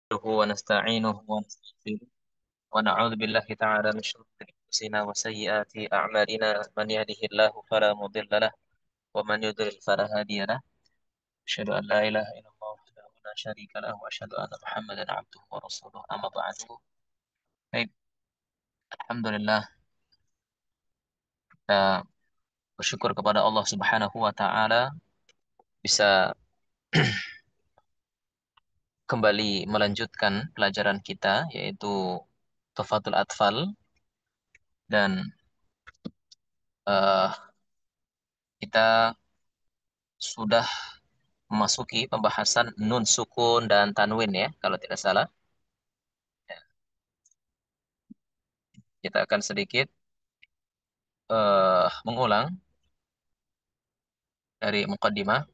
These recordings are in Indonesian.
نحمده ونستعينه ونستغفره ونعوذ بالله تعالى من شرور أنفسنا وسيئات أعمالنا من يهده الله فلا مضل له ومن يضلل فلا هادي له أشهد أن لا إله إلا الله وحده لا شريك له وأشهد أن محمدا عبده ورسوله أما بعد. Baik, Alhamdulillah kita bersyukur kepada Allah Subhanahu wa taala bisa kembali melanjutkan pelajaran kita yaitu Tuhfatul Atfal dan eh, kita sudah memasuki pembahasan nun sukun dan tanwin ya, kalau tidak salah. Kita akan sedikit mengulang dari muqaddimah.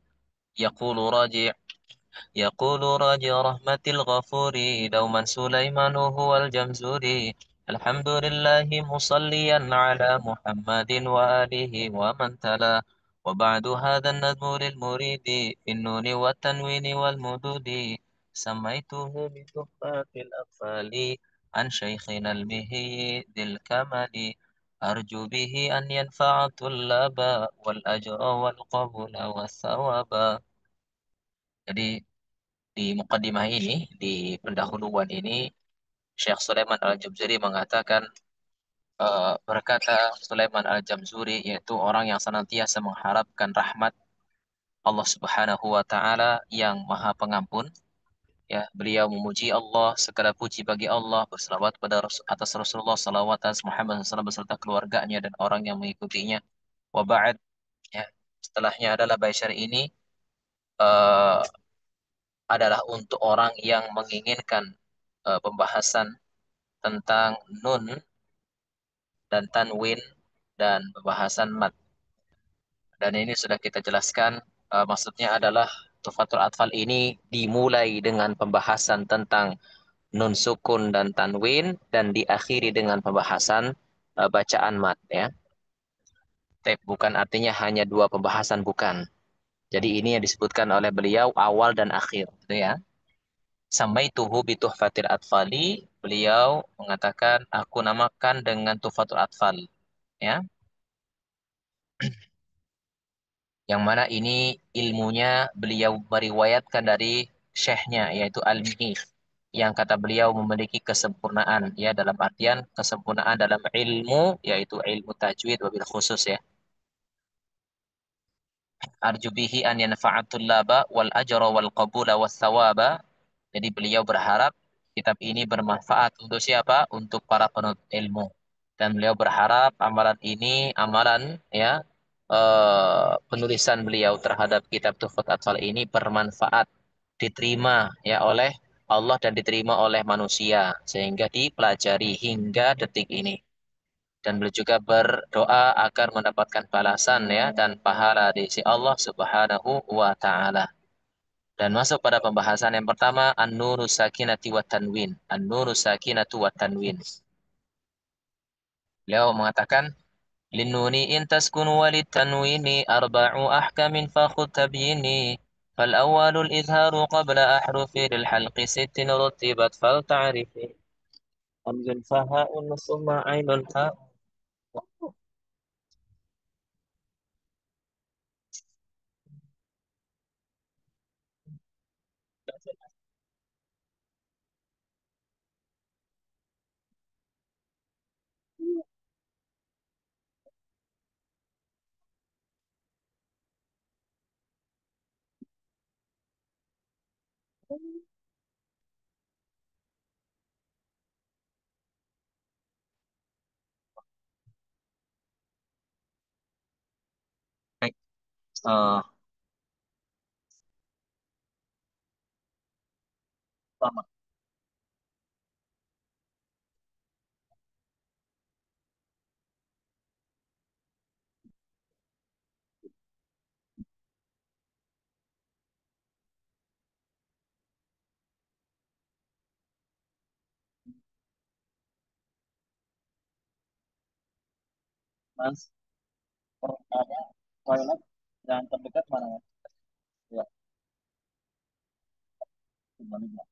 Yaqulu raji' yaqulu raji' rahmatil ghafuri dauman Sulaiman huwal jamzuri. Alhamdulillahi musalliyan ala Muhammadin wa alihi wa man tala. وبعد هذا النظم للمريد في النون والتنوين والمدود سميته بتحفة الأطفال عن شيخنا المهي ذي الكمال أرجو به أن ينفع الطلاب والأجر والقبول والثواب. Jadi di mukadimah ini, di pendahuluan ini, Syekh Sulaiman Al-Jabzuri mengatakan, berkata Sulaiman Al-Jamzuri, yaitu orang yang senantiasa mengharapkan rahmat Allah Subhanahu wa taala yang Maha Pengampun. Ya, beliau memuji Allah, segala puji bagi Allah, berselawat pada atas Rasulullah sallallahu atas Muhammad SAW beserta keluarganya dan orang yang mengikutinya. Wa ba'd, ya, setelahnya adalah bait syair ini eh, adalah untuk orang yang menginginkan pembahasan tentang nun dan tanwin dan pembahasan mat. Dan ini sudah kita jelaskan, maksudnya adalah Tufatul Atfal ini dimulai dengan pembahasan tentang nun sukun dan tanwin dan diakhiri dengan pembahasan bacaan mat ya. Tapi bukan artinya hanya dua pembahasan, bukan. Jadi ini yang disebutkan oleh beliau awal dan akhir gitu ya. Samaituhu bi tuhfatil atfali, beliau mengatakan aku namakan dengan Tuhfatul Atfal ya. Yang mana ini ilmunya beliau meriwayatkan dari syekhnya yaitu Al-Mihi, yang kata beliau memiliki kesempurnaan ya, dalam artian kesempurnaan dalam ilmu yaitu ilmu tajwid wabil khusus ya. Arju bihi an yanfa'atul laba wal ajra wal qabula was thawaba. Jadi beliau berharap kitab ini bermanfaat untuk siapa? Untuk para penuntut ilmu. Dan beliau berharap amalan ini amalan ya, penulisan beliau terhadap kitab Tuhfat Atfal ini bermanfaat, diterima ya oleh Allah dan diterima oleh manusia sehingga dipelajari hingga detik ini. Dan beliau juga berdoa agar mendapatkan balasan ya dan pahala di sisi Allah Subhanahu wa taala. Dan masuk pada pembahasan yang pertama, an-nuru sakinati wa tanwin. An-nuru sakinatu wa tanwin. Beliau mengatakan, linnuni in taskun walid tanwini arba'u ahkamin fakhud tabyini. فالأول الإظهار قبل أحرف للحلق ست رتبت فلتعرفي همز فهاء ثم عين هاء. Baik, eh, pertama, Mas, ada toilet yang terdekat mana Mas? Ya, sebaliknya.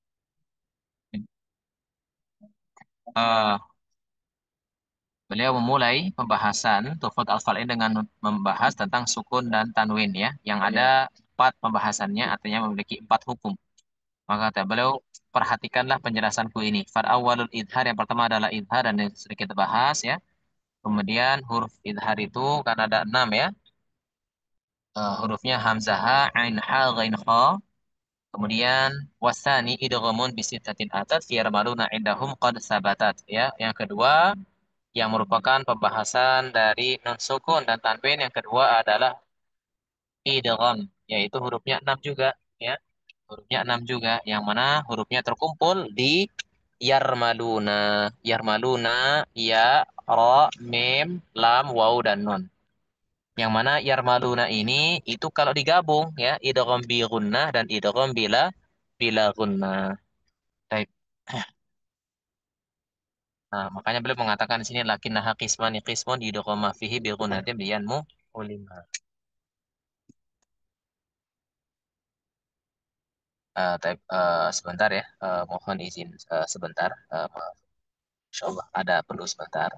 Eh, Beliau memulai pembahasan Tuhfat Al-Fal'in dengan membahas tentang sukun dan tanwin ya, yang ada empat pembahasannya, artinya memiliki empat hukum. Maka kata beliau, perhatikanlah penjelasanku ini. Far awalul idhar, yang pertama adalah idhar dan ini sedikit bahas ya. Kemudian huruf idhar itu kan ada enam ya. Hurufnya hamzah, ha, ain, ha, ghain, kha. Kemudian wasani idghamun bisittatin atat fiyarmaluna indahum qad sabatat ya. Yang kedua yang merupakan pembahasan dari nun sukun dan tanwin, yang kedua adalah idgham, yaitu hurufnya 6 juga ya. Hurufnya 6 juga, yang mana hurufnya terkumpul di yarmaluna. Yarmaluna, ya, ra, mim, lam, waw, dan nun. Yang mana yarmaluna ini itu kalau digabung ya, idgham bi gunnah dan idgham bila gunnah. Baik. Nah, makanya beliau mengatakan di sini lakinnaha qismani qismun yudghama fihi bi gunnatin biyanmu ulima. Sebentar ya, mohon izin sebentar. Maaf. Insya Allah ada perlu sebentar.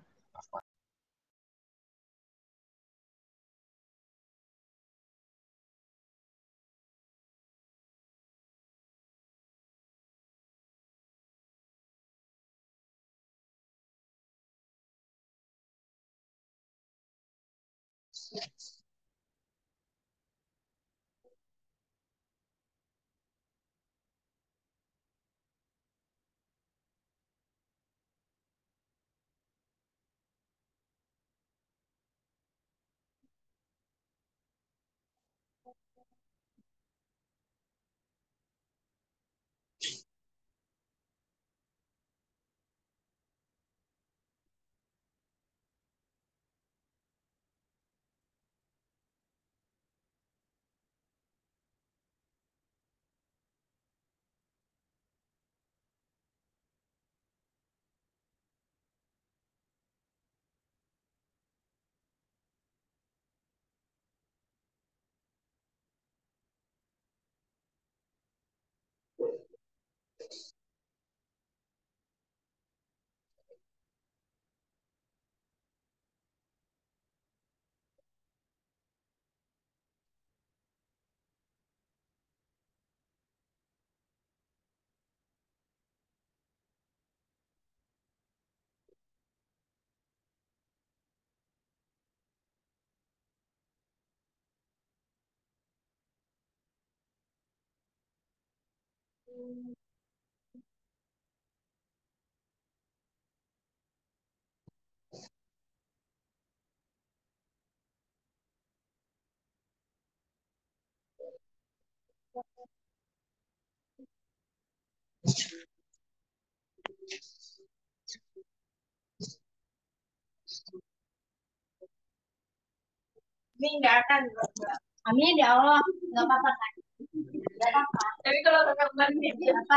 Ini nggak akan. Amin ya Allah, nggak apa-apa kan? Nggak apa-apa. Tapi kalau tetap berhenti apa?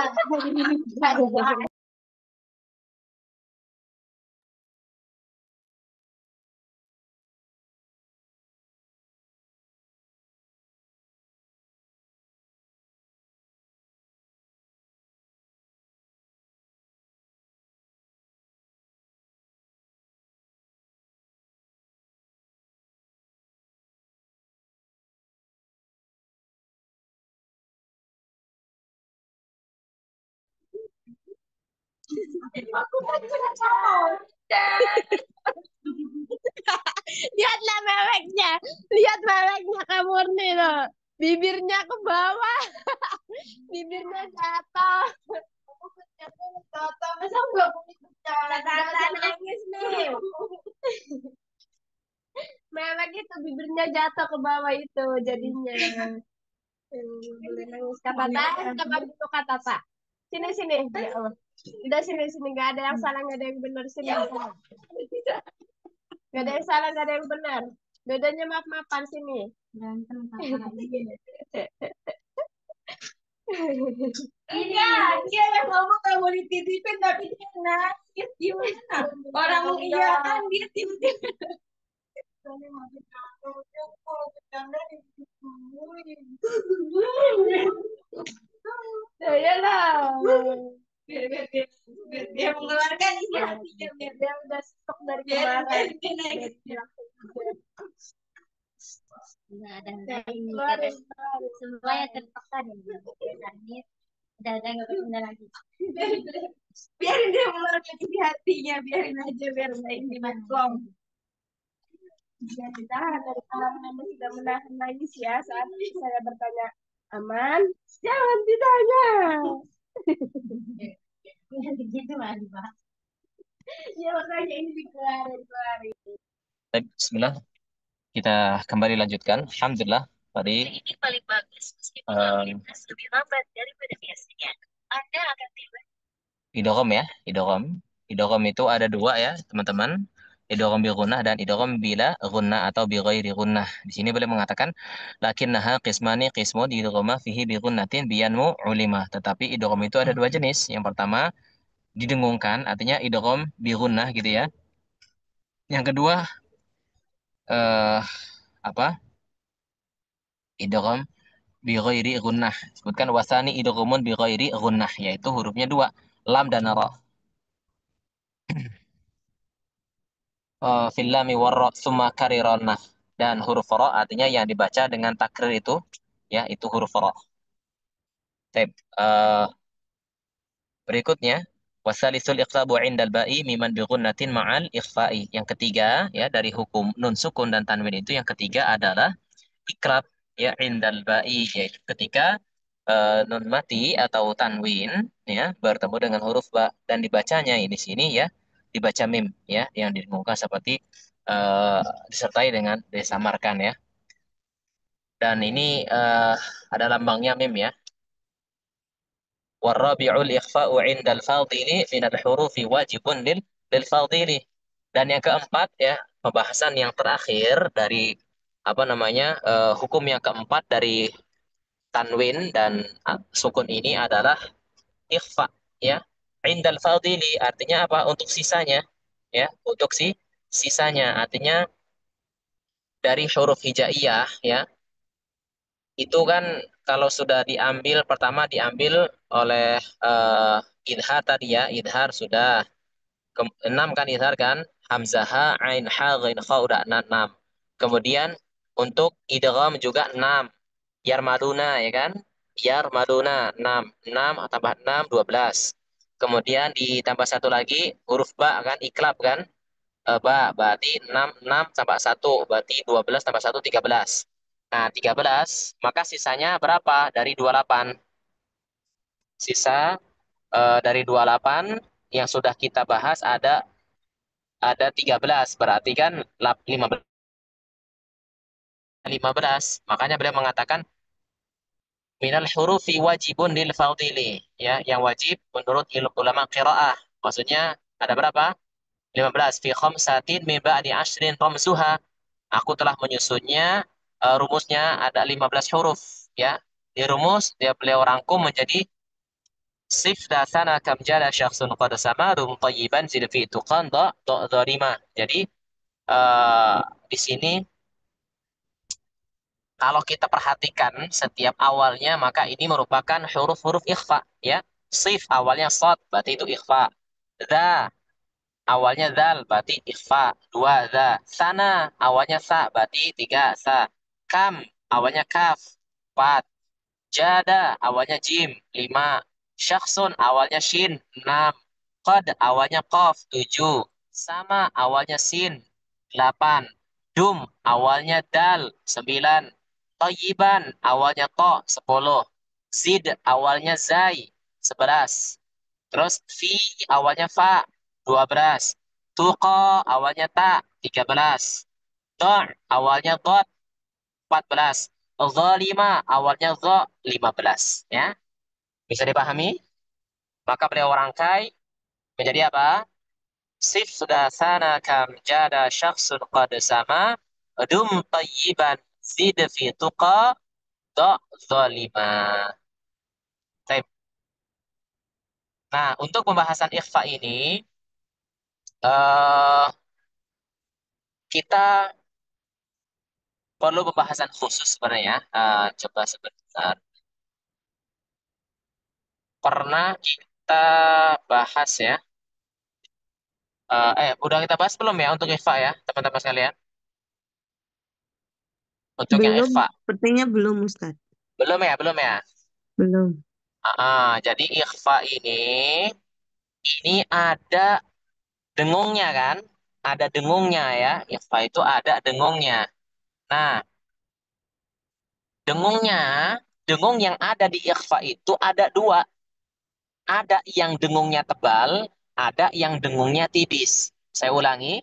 Aku kan sudah tahu. Lihatlah meweknya, lihat meweknya kamu nih loh. Bibirnya ke bawah, bibirnya jatuh. Tata, masa nggak boleh bicara? Tata nangis nih. Mewek itu bibirnya jatuh ke bawah itu jadinya. Boleh nangis kata Tata, coba gitu kata Tata. Sini sini, ya Allah. Udah sini sini, nggak ada yang salah, nggak ada yang benar sini. Nggak ada yang salah, nggak ada yang benar. Bedanya maaf-maafan sini. Berantem iya, dia yang ngomong kamu dititipin tapi dia nangis gimana? Orang iya kan dia tiba-tiba. Ya lah. Biar dia mengeluarkan isi hatinya, biar dia udah stok dari kemarin. Biar dia nggak ada lagi karena semuanya tertekan ini udah nggak ketunda lagi. Biarin dia mengeluarkan isi hatinya, biarin aja biar baik di maklum. Bisa ditahan dari kemarin sudah menahan nangis ya saat saya bertanya aman, jangan ditanya. Ya begitu lah, Pak. Ya makanya ini dikeluarin. Baik, Bismillah. Kita kembali lanjutkan. Alhamdulillah. Tadi ini paling bagus meskipun lebih lambat daripada biasanya. Anda akan tiba. Idgham ya, idgham. Idgham itu ada dua ya, teman-teman. Idgham bi gunnah dan idgham bila gunnah atau bi ghairi gunnah. Di sini boleh mengatakan lakinnaha qismani qismun idghama fihi bi gunnatin biyanmu ulima. Tetapi idgham itu ada dua jenis. Yang pertama didengungkan, artinya idgham bi gunnah gitu ya. Yang kedua eh apa? Idgham bi ghairi gunnah. Sebutkan wasani idghamun bi ghairi gunnah, yaitu hurufnya dua, lam dan ra. Fil lami warra summa karirana, dan huruf ra artinya yang dibaca dengan takrir itu ya, itu huruf ra. Baik, berikutnya wasalisul iqlabu indal ba'i miman bi gunnatin ma'al ikhfa'i. Yang ketiga ya dari hukum nun sukun dan tanwin itu, yang ketiga adalah ikrab ya indal ba'i, yaitu ketika nun mati atau tanwin ya bertemu dengan huruf ba dan dibacanya ini sini ya, dibaca mim ya, yang dimungkinkan seperti eh, disertai dengan disamarkan ya, dan ini ada lambangnya mim ya. Warabi'ul ikhfa'u 'indal fadili minal hurufi wajibun lil fadili. Dan yang keempat ya, pembahasan yang terakhir dari apa namanya, hukum yang keempat dari tanwin dan sukun ini adalah ikhfa ya. Indal fadili artinya apa? Untuk sisanya ya, untuk sisanya artinya dari huruf hijaiyah ya. Itu kan kalau sudah diambil pertama diambil oleh idhar tadi ya, idhar sudah enam kan, idhar kan, hamzah ha ain ha ghain kha udah enam. Kemudian untuk idgham juga enam, yarmaduna ya kan, yarmaduna enam, enam tambah enam 12. Kemudian ditambah satu lagi huruf ba kan, iklab kan. Ba berarti 6 6 tambah satu berarti 12 tambah satu 13. Nah, 13, maka sisanya berapa dari 28? Sisa dari 28 yang sudah kita bahas ada 13, berarti kan 15. 15. Makanya beliau mengatakan minal hurufi wajibun lil fadili ya, yang wajib menurut ulama qiraah. Maksudnya ada berapa? 15 fi khamsatin min ba'di ashrin ramzuha. Aku telah menyusunnya, rumusnya ada 15 huruf ya. Di rumus dia beliau rangkum menjadi sif dasana kam jala syakhsun qad samadum tayyiban zid fi tuqan da dharima. Jadi di sini kalau kita perhatikan setiap awalnya maka ini merupakan huruf-huruf ikhfa ya. Sif awalnya shad berarti itu ikhfa. Dza awalnya zal berarti ikhfa, dua za. Sana awalnya sa berarti tiga sa. Kam awalnya kaf, empat. Jada awalnya jim, lima. Syakhsun awalnya shin, enam. Qad awalnya qaf, tujuh. Sama awalnya sin, delapan. Dum awalnya dal, sembilan. Toyiban awalnya to, sepuluh. Zid awalnya zai, sebelas. Terus fi awalnya fa, 12. Tuqa awalnya ta, 13. Do' awalnya dot, 14. Zalima awalnya zo, 15. Ya, bisa dipahami? Maka beliau rangkai menjadi apa? Sif sudah sana kam jada syakhsun qad sama dum tayyiban zid fi tuqa do' zalima. Baik. Nah, untuk pembahasan ikhfa ini eh kita perlu pembahasan khusus sebenarnya. Coba sebentar. Pernah kita bahas ya. Udah kita bahas belum ya untuk ikhfa ya, teman-teman sekalian? Untuk yang Belum, ikhfa. sepertinya belum Ustadz. Belum ya, belum ya. Belum. Jadi ikhfa ini ada dengungnya kan? Ada dengungnya ya. Ikhfa itu ada dengungnya. Nah, dengungnya, dengung yang ada di ikhfa itu ada dua. Ada yang dengungnya tebal, ada yang dengungnya tipis. Saya ulangi,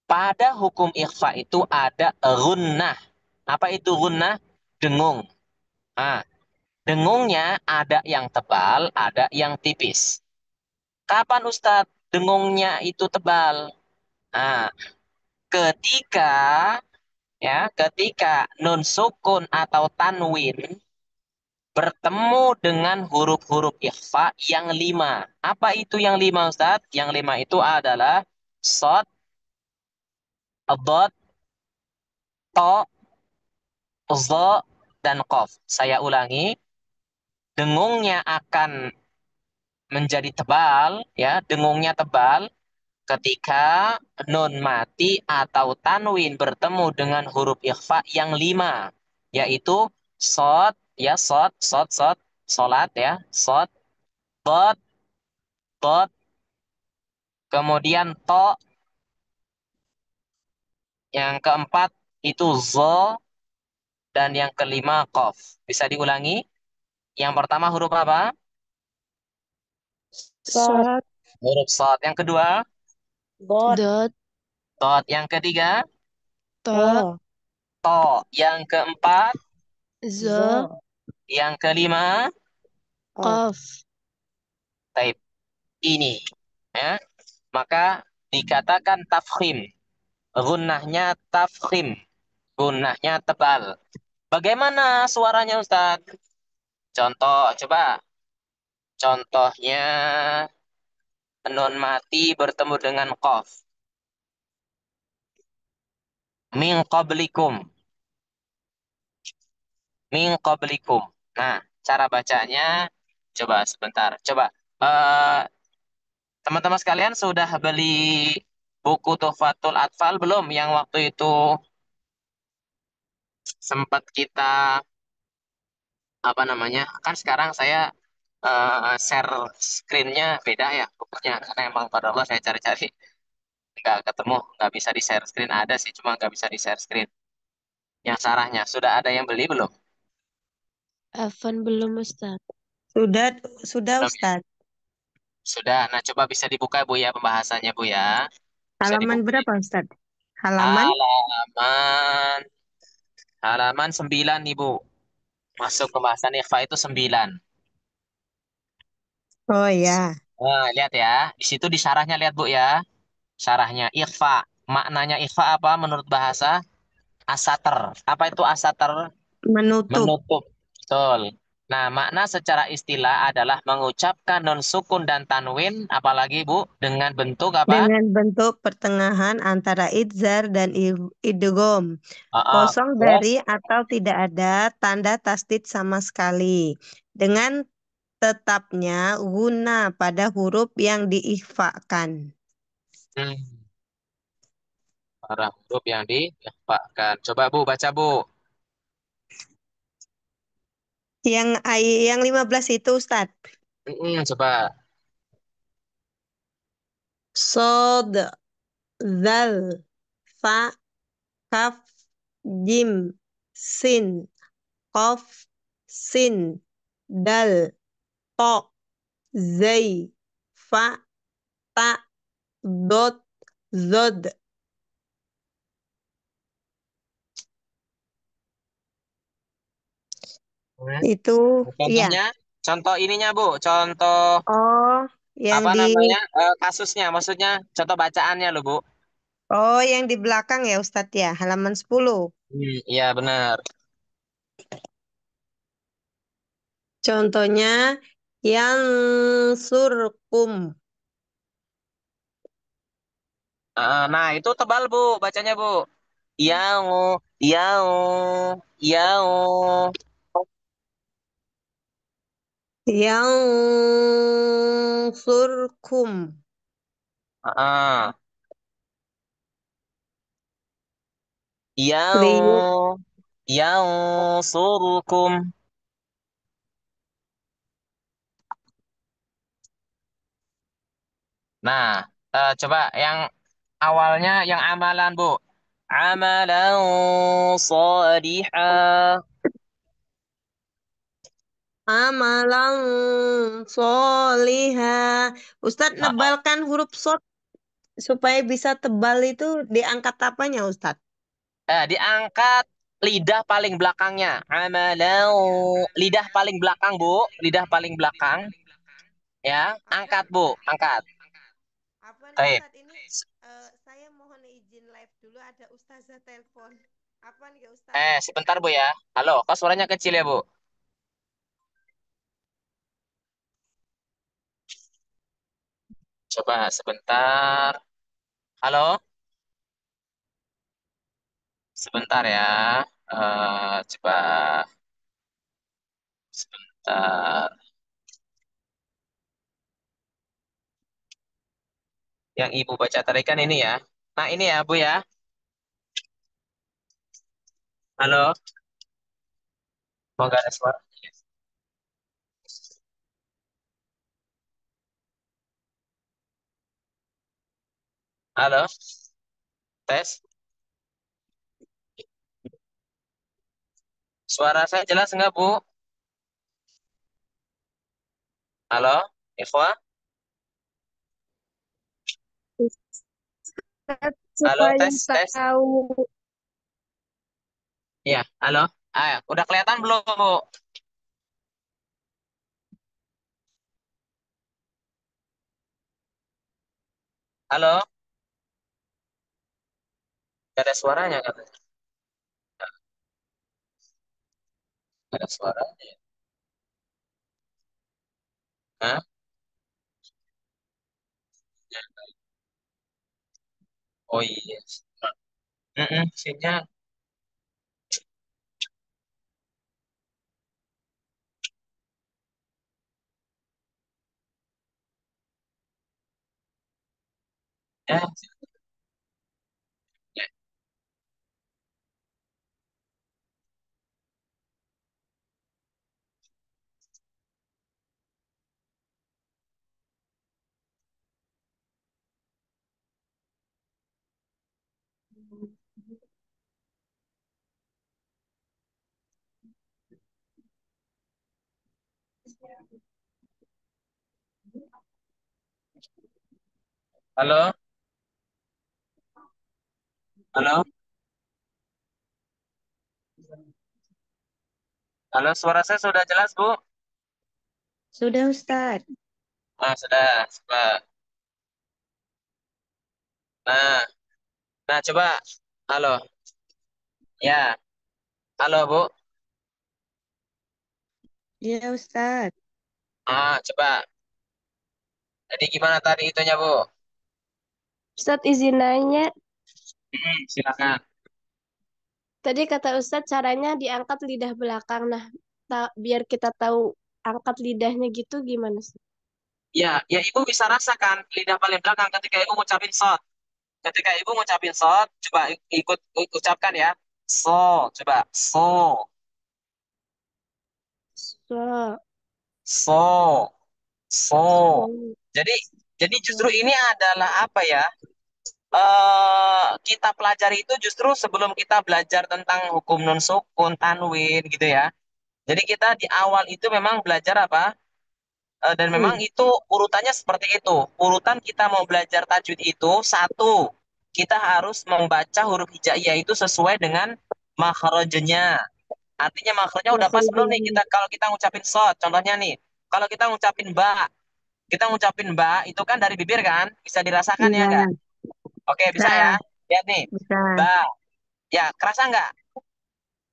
pada hukum ikhfa itu ada gunnah. Apa itu gunnah? Dengung. Nah, dengungnya ada yang tebal, ada yang tipis. Kapan Ustadz dengungnya itu tebal? Nah, ketika ketika nun sukun atau tanwin bertemu dengan huruf-huruf ikhfa yang lima. Apa itu yang lima, Ustadz? Yang lima itu adalah sod, dot, to, zo, dan kof. Saya ulangi, dengungnya akan menjadi tebal, ya, dengungnya tebal ketika nun mati atau tanwin bertemu dengan huruf ikhfa yang lima, yaitu sod, ya, sod, solat, ya, sod, dot, dot, kemudian to, yang keempat itu zo, dan yang kelima kof. Bisa diulangi? Yang pertama huruf apa? Sod, Sod, Huruf sod. Yang kedua, dot, dot, dot. Yang ketiga, to, to, to. Yang keempat, zo, zo, yang kelima, of. kof. type ini. Ya. Maka dikatakan tafkhim. Gunnahnya tafkhim. Gunnahnya tebal. Bagaimana suaranya Ustaz? Contoh, coba. Contohnya, nun mati bertemu dengan qaf. Min qablikum. Min qablikum. Nah, cara bacanya, coba sebentar. Coba. Eh, Teman-teman sekalian sudah beli buku Tuhfatul Atfal belum? Yang waktu itu sempat kita, apa namanya? Kan sekarang saya share screen-nya beda ya bukunya. Karena emang pada Allah saya cari-cari nggak ketemu, nggak bisa di share screen. Ada sih, cuma nggak bisa di share screen. Yang sarahnya sudah ada yang beli belum? Evan belum Ustadz. Sudah, sudah Belum ya? Ustadz. Sudah. Nah, coba bisa dibuka Bu ya pembahasannya Bu ya. Bisa Halaman dibuka. berapa Ustadz? Halaman? Halaman halaman 9 Ibu. Masuk pembahasan ikhfa itu 9. Oh ya, Nah, lihat ya. Di situ di syarahnya lihat Bu ya. Syarahnya ikhfa. Maknanya ikhfa apa menurut bahasa? Asater. Apa itu asater? menutup Menutup. Betul. Nah, makna secara istilah adalah mengucapkan non sukun dan tanwin, apalagi Bu, dengan bentuk apa? dengan bentuk pertengahan antara idzar dan idgham. Kosong dari Terus, atau tidak ada tanda tasdid sama sekali. Dengan tetapnya guna pada huruf yang diikhfakan. hmm, para huruf yang diikhfakan. Coba Bu, baca Bu. Yang 15 itu Ustadz. Coba. Sod, zal, fa, kaf, jim, sin, qaf, sin, dal, to, zai, fa, ta, dot, zod. Hmm. Itu ya. Contohnya, contoh ininya Bu, contoh Oh, yang apa di namanya kasusnya, maksudnya contoh bacaannya loh Bu. yang di belakang ya Ustadz ya, halaman 10. Iya benar. Contohnya yang surkum. Nah itu tebal Bu, bacanya Bu. Yau, yau, yau. Yansurkum. Ah, Liyu. yang surukum. Nah, coba yang awalnya yang amalan, Bu. Amalan salihah. Amalan soliha. Ustadz Ah, nebalkan huruf sod supaya bisa tebal itu diangkat apanya Ustadz? diangkat lidah paling belakangnya. Amalan lidah paling belakang, Bu. Lidah paling belakang, ya. Afwan Angkat, Bu. Ustadz. Angkat. Afwan Baik. Ustadz ini saya mohon izin live dulu ada ustazah telepon. Afwan ya Ustadz. Sebentar, Bu ya. Halo, kok suaranya kecil ya, Bu? Coba sebentar. Halo, sebentar ya. Coba sebentar. Yang Ibu baca tadi kan ini ya. Nah, ini ya, Bu ya. Halo, kok nggak ada suara? Halo, tes. Suara saya jelas nggak, Bu? Halo, Ikhwa? Ustadz, Halo, supaya tes, tes. tahu. Iya, halo. Udah kelihatan belum, Bu? Halo, nggak ada suaranya katanya. Nggak ada suaranya. Hah? Oh iya. Sinyal. Ya, ya. Halo, halo, halo. Suara saya sudah jelas, Bu? Sudah Ustadz. Sudah. Coba. Nah, nah, coba. Halo, ya. Halo, Bu. Iya Ustadz. Coba. Jadi gimana tadi itunya, Bu? Ustadz izin nanya, Silakan. tadi kata Ustadz caranya diangkat lidah belakang. Nah, biar kita tahu angkat lidahnya gitu gimana sih? Ya, ya Ibu bisa rasakan lidah paling belakang ketika Ibu ngucapin shot. Ketika Ibu ngucapin shot, coba ikut ucapkan ya. So, coba. So, So, so, so. so, Jadi, jadi justru so. ini adalah apa ya? Kita pelajari itu justru sebelum kita belajar tentang hukum nun sukun, tanwin gitu ya. Jadi kita di awal itu memang belajar apa? Dan memang Hmm. itu urutannya seperti itu. Urutan kita mau belajar tajwid itu satu, kita harus membaca huruf hijaiyah itu sesuai dengan makhrajnya. Artinya makhrajnya udah pas belum nih Makhluk. kita kalau kita ngucapin shot. Contohnya nih, kalau kita ngucapin ba, kita ngucapin ba itu kan dari bibir kan? Bisa dirasakan ya Iya, enggak? Oke, bisa bisa, ya. Lihat nih. bisa. Ba. Ya, kerasa nggak?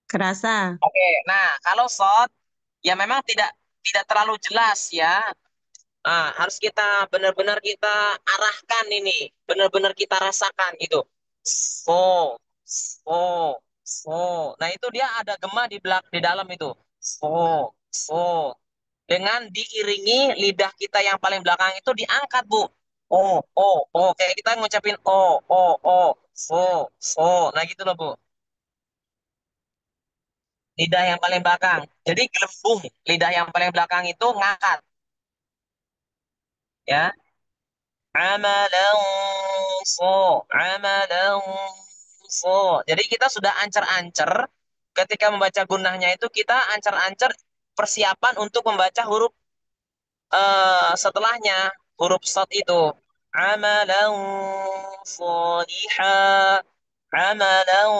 Kerasa. Oke, nah kalau shot ya memang tidak terlalu jelas ya. Harus kita benar-benar kita arahkan ini, benar-benar kita rasakan gitu. So, so, so. Nah itu dia ada gema di belak di dalam itu. So, so. dengan diiringi lidah kita yang paling belakang itu diangkat, Bu. Kayak kita ngucapin nah gitu loh, Bu. Lidah yang paling belakang. Jadi gelembung, lidah yang paling belakang itu ngangkat, ya. Amalan amalan Jadi kita sudah ancer-ancer ketika membaca gunahnya itu kita ancer-ancer persiapan untuk membaca huruf setelahnya, huruf shad itu. Amalan shaliha, amalan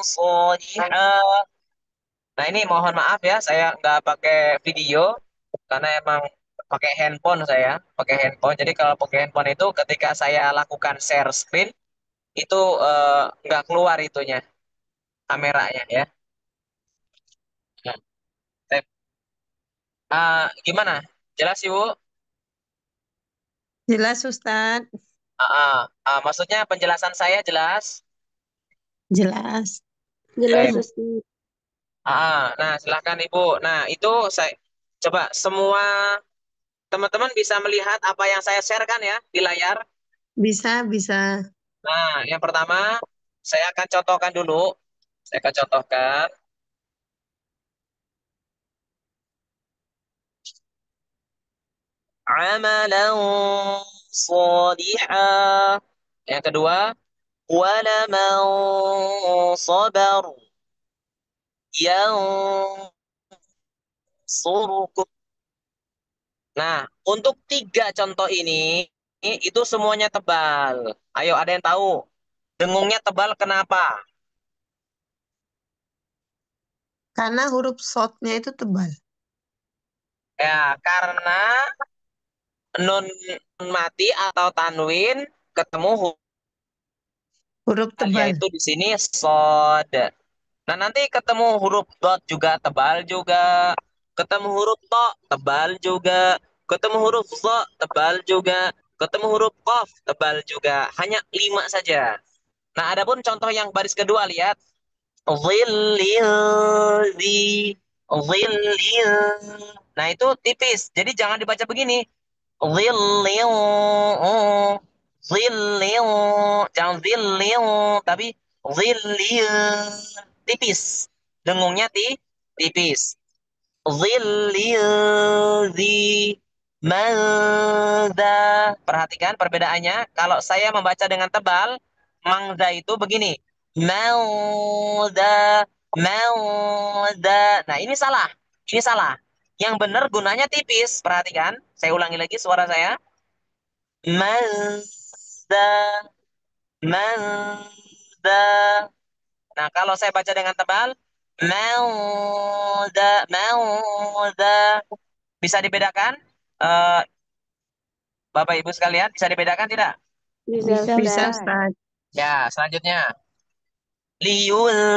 shaliha. Nah ini mohon maaf ya, saya nggak pakai video karena emang pakai handphone. Jadi kalau pakai handphone itu ketika saya lakukan share screen itu nggak keluar itunya kameranya ya. Nah, gimana? Jelas Ibu? Jelas, Ustadz. Maksudnya penjelasan saya jelas. Jelas. Jelas, Baik. Ustaz. Nah silahkan Ibu. Nah itu saya coba semua teman-teman bisa melihat apa yang saya sharekan ya di layar. Bisa, bisa. Nah yang pertama saya akan contohkan dulu. Saya akan contohkan. Amalan salihah. Yang kedua, walaman sabar yansurukum. Nah, untuk tiga contoh ini itu semuanya tebal. Ayo, ada yang tahu? Dengungnya tebal kenapa? Karena huruf shortnya itu tebal. Ya, karena nun mati atau tanwin ketemu huruf Huruf tebal. yaitu di sini sod. Nah, nanti ketemu huruf dot juga tebal juga. Ketemu huruf to tebal juga. Ketemu huruf zo tebal juga. Ketemu huruf kof tebal juga. Hanya 5 saja. Nah, adapun contoh yang baris kedua, lihat. Zillil zi. Zillil. Nah, itu tipis. Jadi jangan dibaca begini. Zillil. Zillil. Jangan zillil. Tapi zillil. Tipis. Dengungnya tipis. Zillil zi. Mangda. Perhatikan perbedaannya. Kalau saya membaca dengan tebal, mangda itu begini. Mauda, mauda. Nah, ini salah. Ini salah. Yang benar gunanya tipis. Perhatikan. Saya ulangi lagi suara saya. Mazda, mazda. Nah, kalau saya baca dengan tebal, mauda, mauda. Bisa dibedakan? Eh, Bapak Ibu sekalian, bisa dibedakan tidak? Bisa, Bisa, Ustaz. Ustadz. Ya, selanjutnya. Liyundiro,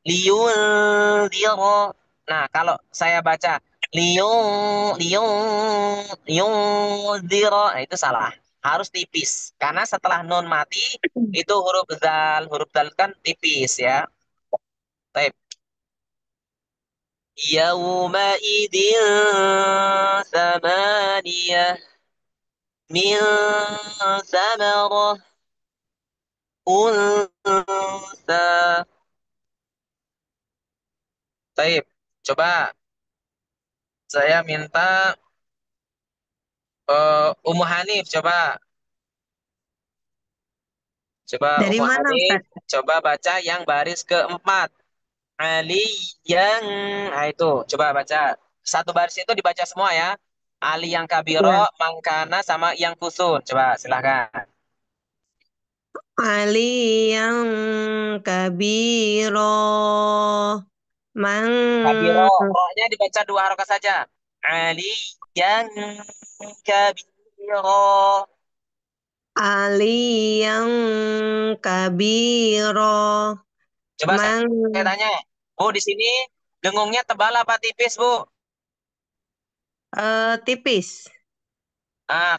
liyundiro. Nah, kalau saya baca liyundiro, nah itu salah. Harus tipis. Karena setelah nun mati, itu huruf zal. Huruf zal kan tipis ya. Baik. Yaumaidin samaniyah min samarah unsa. Baik. Coba saya minta Ummu Hanif, coba Dari Ummu mana, Hanif, Ustadz? coba baca yang baris keempat. Ali yang, nah itu, coba baca. Satu baris itu dibaca semua ya. Ali yang kabiro, Ya. mangkana sama yang kusun. Coba silahkan. Ali yang kabiro. Kabiro, Mang. rohnya dibaca dua harokat saja. Ali yang kabiro. Ali yang kabiro. Coba saya Mang. tanya, Bu di sini dengungnya tebal apa tipis, Bu? Tipis.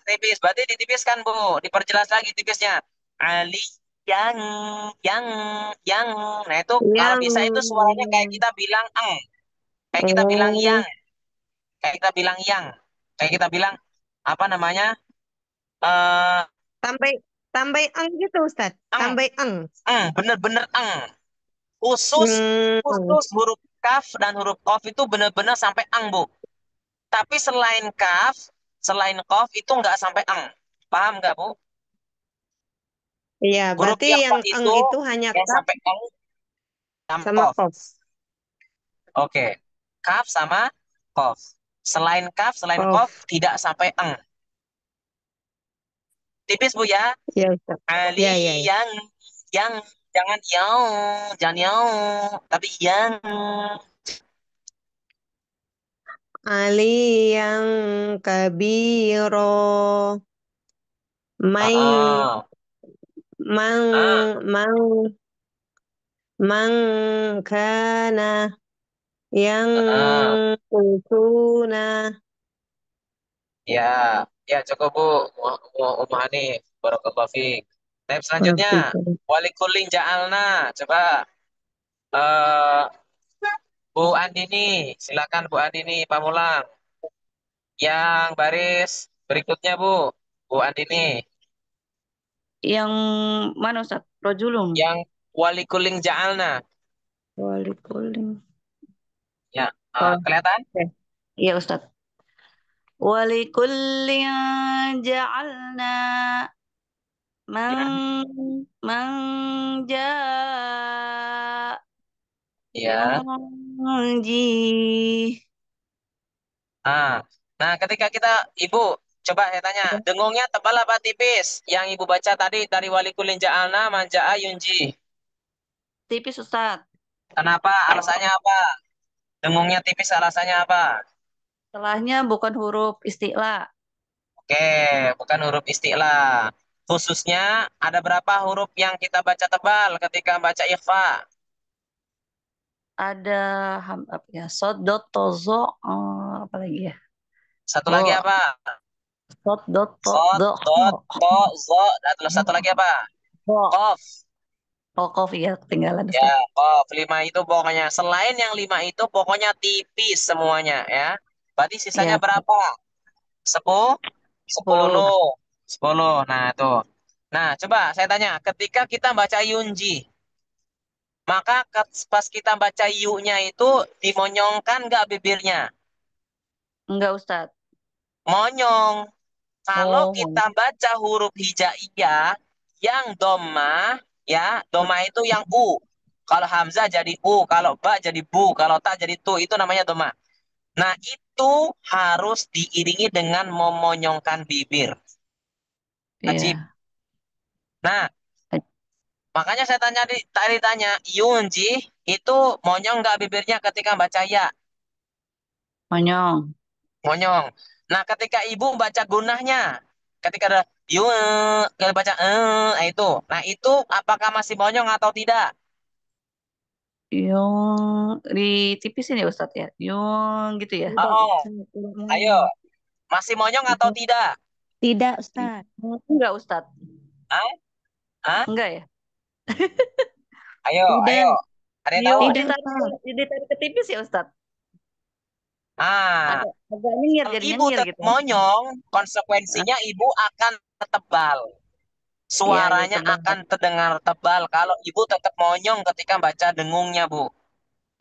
Tipis. Berarti ditipiskan, Bu. Diperjelas lagi tipisnya. Ali yang, yang, yang. Nah, itu kalau Yang. bisa itu suaranya kayak kita bilang eng. Kayak kita bilang yang, Oh, kayak kita bilang yang, kayak kita bilang apa namanya? Eh, tambah tambah eng gitu, Ustaz. eng, Tambah eng. bener-bener eng. Khusus Hmm, khusus huruf kaf dan huruf qaf itu bener-bener sampai eng, Bu. Tapi selain kaf, selain qaf itu nggak sampai eng. Paham nggak, Bu? iya, Huruf berarti yang yang qaf eng itu itu hanya yang kaf sampai eng sama sama qaf. kof. Oke. Kaf sama qaf. Selain kaf, selain qaf Kof. tidak sampai eng. Tipis, Bu ya. Ya, Ustaz. Ali Ya, ya, ya. yang jangan yang, jangan yang, tapi yang. Ali yang kabiro. Main, Ah, ah, mang, mang, kana yang ah. utuna. Ya, ya cukup Bu. Hanif, barakallahu fiik. Step selanjutnya, Maafin. wali kuling ja'alna. Coba eh Bu Andini, silakan Bu Andini Pamulang. Yang baris berikutnya Bu, Bu Andini. Yang mana Ustaz? Rojulun. Yang wali kuling ja'alna. Wali kuling. Ya, Oh, kelihatan? oke. Iya Ustaz. Wali kuling ja'alna Ya, manja ya. yunji. Ah, nah ketika kita Ibu coba saya tanya, dengungnya tebal apa tipis? Yang Ibu baca tadi dari wali kulin ja'alna manja'a yunji. Tipis Ustaz. Kenapa? Alasannya apa? Dengungnya tipis alasannya apa? Setelahnya bukan huruf isti'la. Oke, bukan huruf isti'la. Khususnya ada berapa huruf yang kita baca tebal ketika baca ikhfa? Ada apa ya? Sod, dot, tozo, apa lagi ya? Satu lagi Oh, apa? sod, dot, to, Sod, do, dot, to, zo, dan terus satu lagi apa? ho. Kof. Tokof ya, ketinggalan Ya, Ustaz. kof. Lima itu pokoknya. Selain yang lima itu pokoknya tipis semuanya ya. Berarti sisanya Ya, berapa? Sepuluh? 10. Sepuluh. Sepuluh. Nah, tuh. Nah, coba saya tanya. Ketika kita baca Yunji, maka pas kita baca yu-nya itu dimonyongkan nggak bibirnya? Enggak Ustaz. Monyong. Kalau Oh, kita baca huruf hijaiyah yang doma, ya, doma itu yang u. Kalau hamzah jadi u, kalau ba jadi bu, kalau ta jadi tu, itu namanya doma. Nah, itu harus diiringi dengan memonyongkan bibir. Wajib. iya. Nah, makanya saya tadi tanya, Yunji itu monyong nggak bibirnya ketika baca ya? Monyong. Monyong. Nah, ketika ibu baca gunahnya, ketika ada yu, kalau baca itu. Nah, itu apakah masih monyong atau tidak? Yung ditipisin ya Ustaz ya. Yung gitu ya. Oh, Tidak, oh, Ustaz. Tidak ayo, mau. masih monyong atau Tidak, tidak? tidak, Ustaz. Enggak Ustaz. Hah? Hah? Enggak ya. Ayo, ayo. Tidak, Ada yang tahu? Yung tidak, ditarik Ustaz. ditarik ke tipis ya Ustaz. Ah, Agak agak nyengir kalau jadi ibu nyengir tetap gitu. monyong, Ah, konsekuensinya ibu akan tebal. iya iya Suaranya tebal. akan terdengar tebal kalau ibu tetap monyong ketika baca dengungnya, Bu.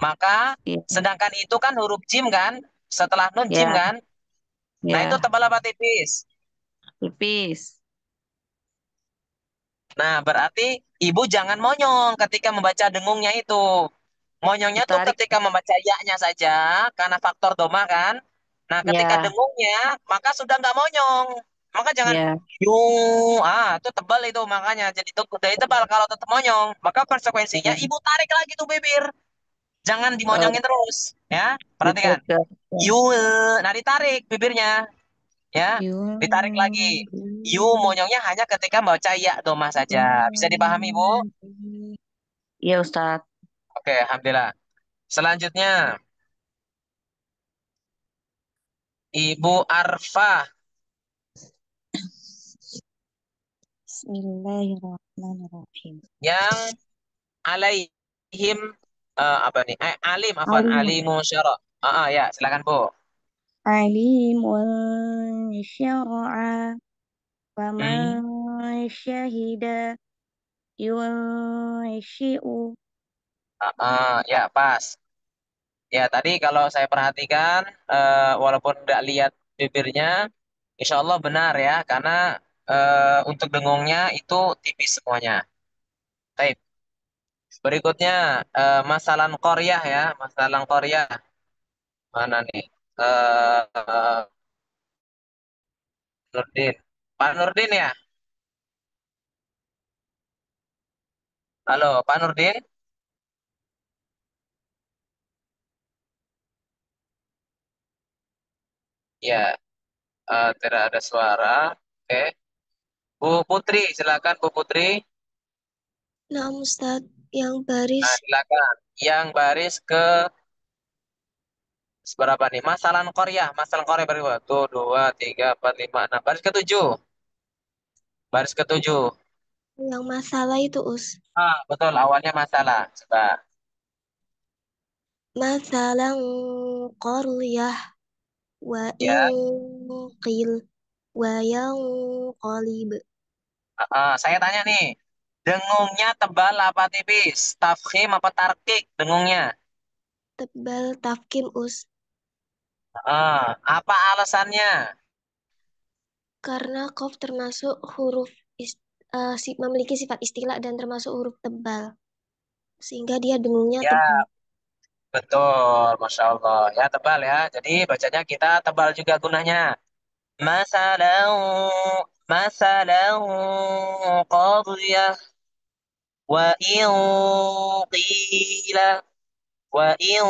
Maka Iya sedangkan itu kan huruf jim kan? Setelah nun jim iya kan? Nah, itu iya tebal apa tipis? tipis. Nah, berarti ibu jangan monyong ketika membaca dengungnya itu. Monyongnya tuh Ditarik. ketika membaca ya-nya saja, karena faktor doma kan. Nah, ketika Ya, dengungnya, maka sudah nggak monyong. Maka jangan ya. yu, itu tebal itu makanya. Jadi itu dari tebal kalau tetap monyong, maka konsekuensinya Ya. ibu tarik lagi tuh bibir. Jangan Oh, dimonyongin terus, ya. Perhatikan. ditarik ke Yu, nah ditarik bibirnya, ya. Ditarik lagi. yung Yu monyongnya hanya ketika membaca ya doma saja. Bisa dipahami, Bu? iya Ustaz. Oke, alhamdulillah. Selanjutnya, Ibu Arfah Bismillahirrahmanirrahim. yang alaihim apa nih? Alim afan Alimun. alimu syara. Ya, silakan Bu. Alimul syar'a Hmm. faman syahida yunsyi'u. Ya, pas. Ya, tadi kalau saya perhatikan, walaupun nggak lihat bibirnya, insya Allah benar ya, karena untuk dengungnya itu tipis semuanya. Baik. Berikutnya, masalah Koryah ya, masalah Koryah. Mana nih? Nurdin. Pak Nurdin ya? Halo, Pak Nurdin? Ya, tidak ada suara. Oke. Bu Putri, silakan Bu Putri. Nah, Ustadz, yang Nah, baris silakan. Yang baris ke seberapa nih? Masalah Korea berapa? Tuh, dua, tiga, empat, lima, enam. Baris ketujuh. Baris ketujuh. yang masalah itu, Us. Betul. Awalnya masalah. Coba. Masalah qaryah wa Ya. qil wa qalib. Saya tanya nih. Dengungnya tebal apa tipis? Tafkhim apa tarkik dengungnya? Tebal tafkim, Us. Apa alasannya? Karena qaf termasuk huruf memiliki sifat istilah dan termasuk huruf tebal. Sehingga dia dengungnya Ya, tebal. betul. Masya Allah. Ya, tebal ya. Jadi bacanya kita tebal juga gunanya. Masalah, masalah qadiyah wa in qila wa in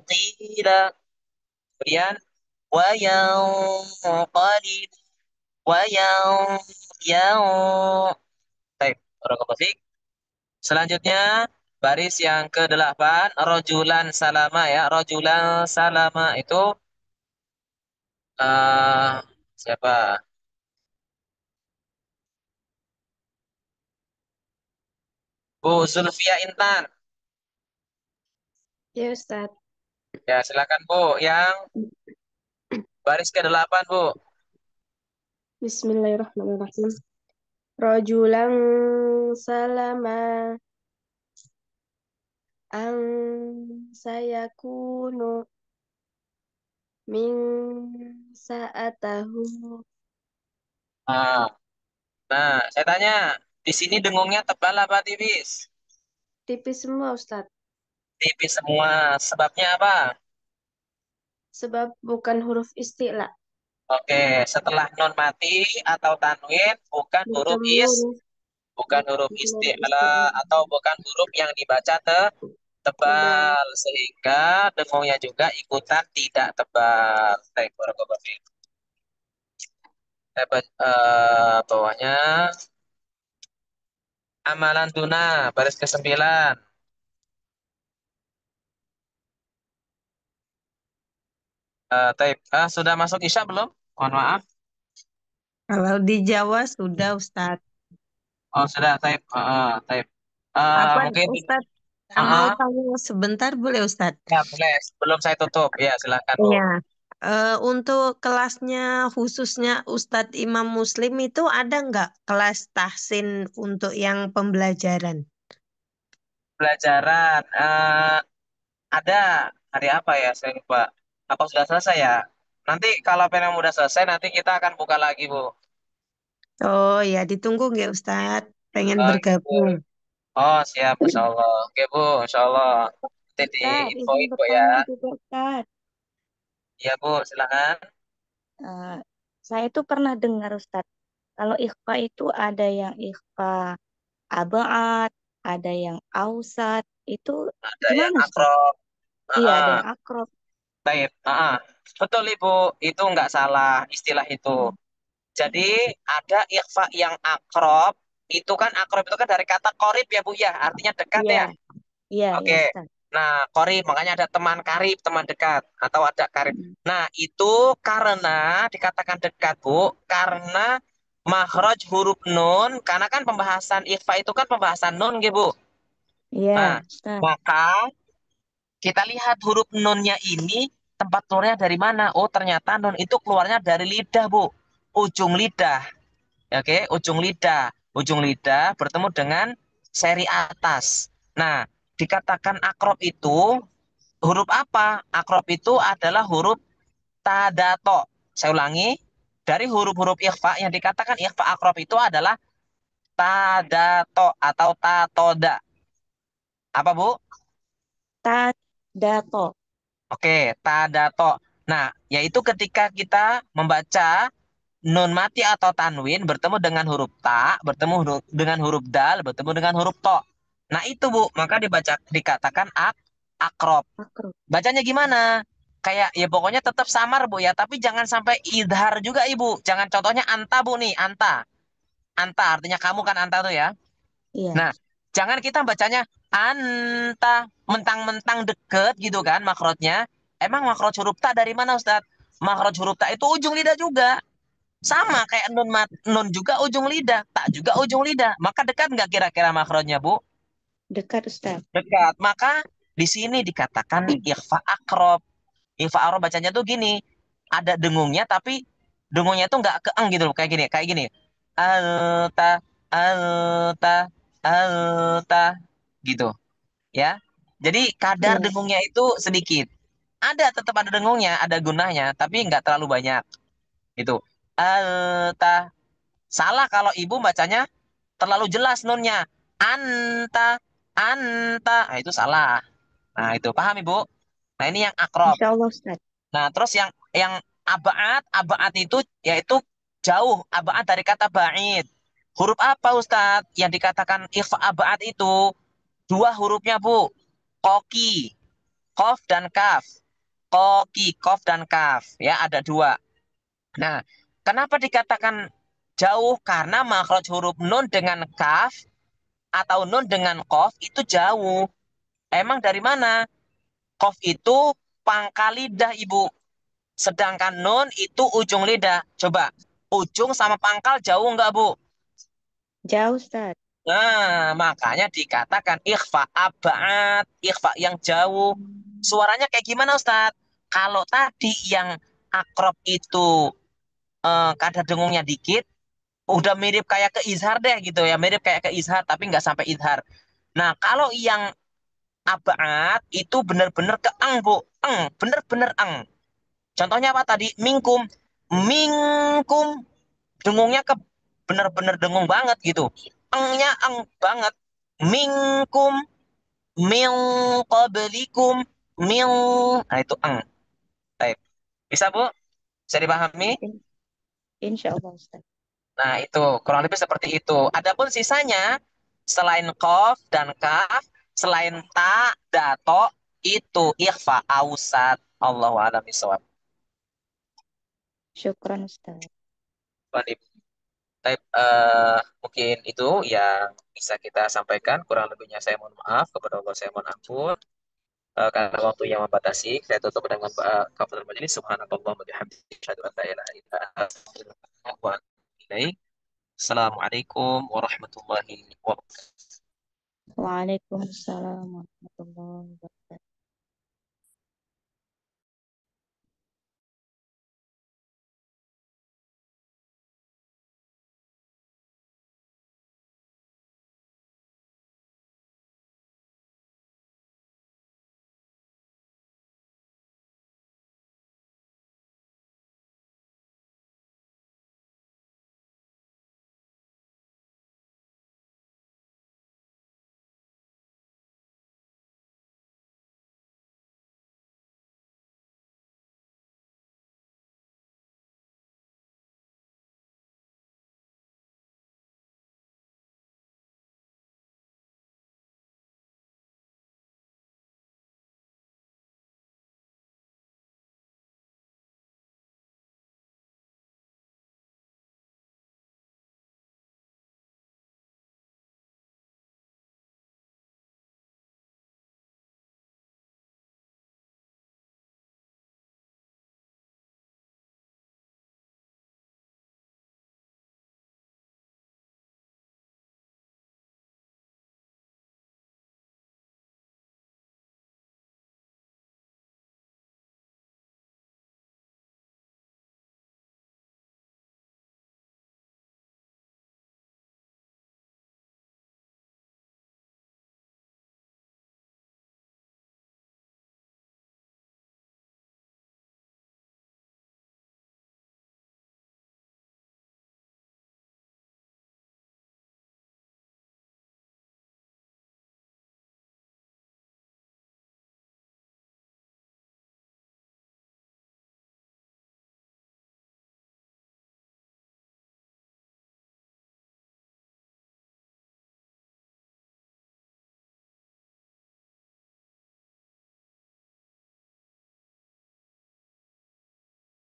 qila. Kemudian wa yanqalib wa yang baik, barakallahu fiik. Selanjutnya baris yang ke-8 rojulan salama ya. Rojulan salama itu eh siapa? Bu Zulfia Intan. Ya, Ustaz. Ya, silakan Bu. Yang baris ke-8 Bu. Bismillahirrahmanirrahim. Rajulan salama an sayakunu min sa'atahu. Ah, Nah, saya tanya, di sini dengungnya tebal apa tipis? Tipis semua, Ustadz. Tipis semua. Sebabnya apa? Sebab bukan huruf istilah. Oke, setelah non mati atau tanwin bukan huruf Bertemu huruf bukan huruf bukan huruf isti'la istilah. atau bukan huruf yang dibaca Tebal. tebal sehingga dengungnya juga ikutan tidak tebal. Baik, barakallahu fiik. Bawahnya amalan tuna baris ke-9. Sudah masuk Isya belum? Mohon maaf. Kalau di Jawa sudah Ustadz. Oh, sudah taib. Taib. Apa Mungkin Ustadz mau uh, tanya sebentar boleh Ustadz? ya boleh. Sebelum saya tutup, ya silakan Bu. Iya. Untuk kelasnya khususnya Ustadz Imam Muslim itu ada nggak kelas tahsin untuk yang pembelajaran? Pelajaran ada hari apa ya? Saya lupa. Apa sudah selesai ya? Nanti kalau pengen udah selesai, nanti kita akan buka lagi Bu. Oh ya ditunggu nggak Ustadz? Pengen Gitu. bergabung. Oh siap, Insya Allah. Oke Bu, Insya Allah. Nanti di Ustaz, izin infoin Bu ya. bertanya juga Ustaz. Iya Bu, silakan. Eh, saya tuh pernah dengar Ustaz, kalau ikhfa itu ada yang ikhfa abad, ada yang ausat, itu Ada yang gimana Ustaz? akrab. Iya, ada Ah, yang akrab. Taib. Betul Ibu, itu nggak salah istilah itu. Hmm. Jadi ada ikhfa yang akrob, itu kan akrob itu kan dari kata korib ya Bu ya, artinya dekat Iya, ya. iya, iya Oke. Ustaz. Nah, korib makanya ada teman karib, teman dekat atau ada karib. Hmm. Nah, itu karena dikatakan dekat Bu, karena makhraj huruf nun, karena kan pembahasan ikhfa itu kan pembahasan nun gitu Bu. Iya, Nah, Ustaz. maka Kita lihat huruf nunnya ini tempat keluarnya dari mana. Oh, ternyata nun itu keluarnya dari lidah, Bu. Ujung lidah. Oke, ujung lidah. Ujung lidah bertemu dengan seri atas. Nah, dikatakan akrob itu huruf apa? Akrob itu adalah huruf tadato. Saya ulangi, dari huruf-huruf ikhfa yang dikatakan ikhfa akrob itu adalah tadato atau tatoda. Apa, Bu? Tadato. Oke, tadato. Nah, yaitu ketika kita membaca nun mati atau tanwin bertemu dengan huruf ta, bertemu dengan huruf dal, bertemu dengan huruf to. Nah, itu, Bu, maka dikatakan akrob. Akrob. Bacanya gimana? Kayak ya pokoknya tetap samar, Bu, ya, tapi jangan sampai idhar juga, Ibu. Jangan, contohnya anta, Bu, nih, anta. Anta artinya kamu kan, anta tuh ya. Iya. Nah, jangan kita bacanya anta, mentang-mentang deket gitu kan makrotnya. Emang makrot huruf ta dari mana, Ustadz? Makrot huruf ta itu ujung lidah juga. Sama kayak nun juga ujung lidah, tak juga ujung lidah. Maka dekat nggak kira-kira makrotnya, Bu? Dekat, Ustaz. Dekat. Maka di sini dikatakan ikhfa akrob. Ikhfa akrob bacanya tuh gini. Ada dengungnya tapi dengungnya tuh nggak keeng gitu loh. Kayak gini, kayak gini. Alta, alta, alta. Gitu. Ya. Jadi kadar Iya. dengungnya itu sedikit. Ada, tetap ada dengungnya, ada gunanya, tapi nggak terlalu banyak. Itu. Alta. Salah kalau ibu bacanya terlalu jelas nunnya. Anta, anta. Nah, itu salah. Nah, itu paham, Ibu? Nah, ini yang akrob. Insya Allah, Ustaz. Nah, terus yang abaat, abaat itu yaitu jauh, abaat dari kata ba'id. Huruf apa, Ustadz? Yang dikatakan ikhfa abaat itu dua hurufnya, Bu. Koki, kof dan kaf. Koki, kof dan kaf. Ya, ada dua. Nah, kenapa dikatakan jauh? Karena makhraj huruf nun dengan kaf atau nun dengan kof itu jauh. Emang dari mana? Kof itu pangkal lidah, Ibu. Sedangkan nun itu ujung lidah. Coba, ujung sama pangkal jauh nggak, Bu? Jauh, Ustaz. Nah, makanya dikatakan ikhfa abad, ikhfa yang jauh. Suaranya kayak gimana, Ustadz? Kalau tadi yang akrob itu kadar dengungnya dikit, udah mirip kayak ke izhar deh gitu ya, mirip kayak ke izhar tapi nggak sampai izhar. Nah, kalau yang abad itu bener-bener ke eng, Bu. Eng, bener-bener eng. Contohnya apa tadi? Mingkum. Mingkum. Dengungnya ke bener-bener dengung banget gitu. Engnya eng banget. Mingkum. Ming qablikum. Ming. Nah, itu eng. Baik. Bisa, Bu? Bisa dipahami? In- Insya Allah, Ustaz. Nah, itu kurang lebih seperti itu. Adapun sisanya, selain kof dan kaf, selain ta, dato, itu ikhfa ausat. Allahu a'lam bishawab. Syukran, Ustaz. Baik, baik, mungkin itu yang bisa kita sampaikan. Kurang lebihnya saya mohon maaf. Kepada Allah saya mohon ampun. Karena waktu yang membatasi, saya tutup dengan kafatul majelis. Subhanallah wa bihamdihi. Asyhadu an la ilaha illa anta, astaghfiruka wa atubu ilaik. Assalamualaikum warahmatullahi wabarakatuh. Waalaikumsalam warahmatullahi wabarakatuh.